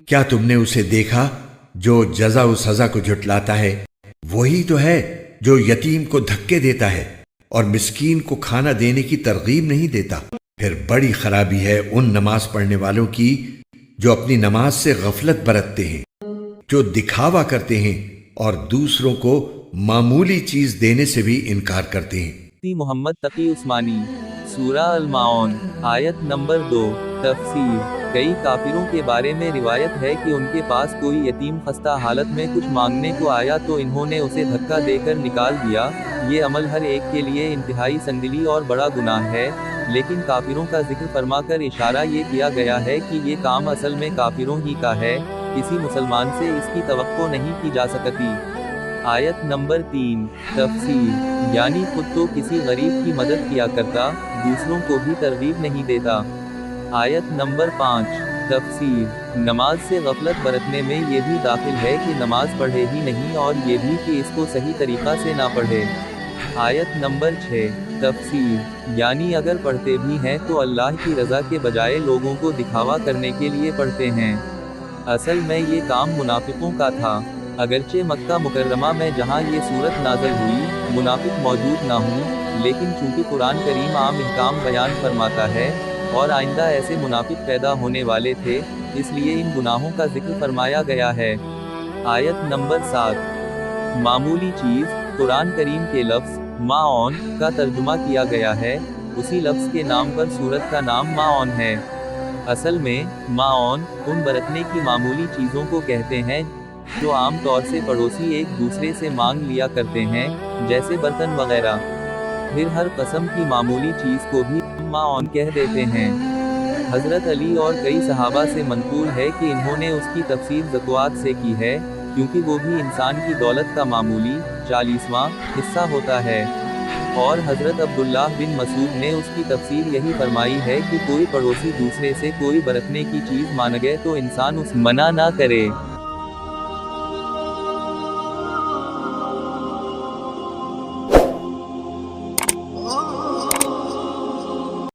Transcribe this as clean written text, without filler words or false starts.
क्या तुमने उसे देखा जो जजा व सजा को झुटलाता है? वही तो है जो यतीम को धक्के देता है और मिस्कीन को खाना देने की तरगीब नहीं देता। फिर बड़ी खराबी है उन नमाज पढ़ने वालों की जो अपनी नमाज से गफलत बरतते हैं, जो दिखावा करते हैं और दूसरों को मामूली चीज देने से भी इनकार करते हैं। मोहम्मद तकी उस्मानी, सूरा अल-माऊन, आयत नंबर 2। तफसीर। कई काफिरों के बारे में रिवायत है कि उनके पास कोई यतीम खस्ता हालत में कुछ मांगने को आया तो इन्होंने उसे धक्का देकर निकाल दिया। ये अमल हर एक के लिए इंतहाई संदिली और बड़ा गुनाह है, लेकिन काफिरों का जिक्र फरमाकर इशारा ये किया गया है कि ये काम असल में काफिरों ही का है, किसी मुसलमान से इसकी तवक्को नहीं की जा सकती। आयत नंबर 3। तफसीर। यानी खुद तो किसी गरीब की मदद किया करता, दूसरों को भी तरगीब नहीं देता। आयत नंबर 5। तफसीर। नमाज से गफलत बरतने में ये भी दाखिल है कि नमाज पढ़े ही नहीं और ये भी कि इसको सही तरीक़ा से ना पढ़े। आयत नंबर 6। तफसीर। यानी अगर पढ़ते भी हैं तो अल्लाह की रज़ा के बजाय लोगों को दिखावा करने के लिए पढ़ते हैं। असल में ये काम मुनाफिकों का था। अगरचे मक्का मुकर्रमा में जहाँ ये सूरत नाज़िल हुई मुनाफिक मौजूद ना हूँ, लेकिन चूँकि कुरान करीम आम इहकाम बयान फरमाता है और आइंदा ऐसे मुनाफिक पैदा होने वाले थे, इसलिए इन गुनाहों का जिक्र फरमाया गया है। आयत नंबर 7। मामूली चीज़। कुरान करीम के लफ्ज़ माओन का तर्जुमा किया गया है, उसी लफ्ज़ के नाम पर सूरत का नाम माओन है। असल में माओन उन बरतने की मामूली चीज़ों को कहते हैं जो आम तौर से पड़ोसी एक दूसरे से मांग लिया करते हैं, जैसे बर्तन वगैरह। फिर हर कसम की मामूली चीज़ को भी माओन कह देते हैं। हज़रत अली और कई सहाबा से मनक़ूल है कि इन्होंने उसकी तफसीर ज़कात से की है, क्योंकि वो भी इंसान की दौलत का मामूली 40वां हिस्सा होता है। और हज़रत अब्दुल्लाह बिन मसूद ने उसकी तफसीर यही फरमाई है कि कोई पड़ोसी दूसरे से कोई बरतने की चीज़ मांगे तो इंसान उस मना ना करे।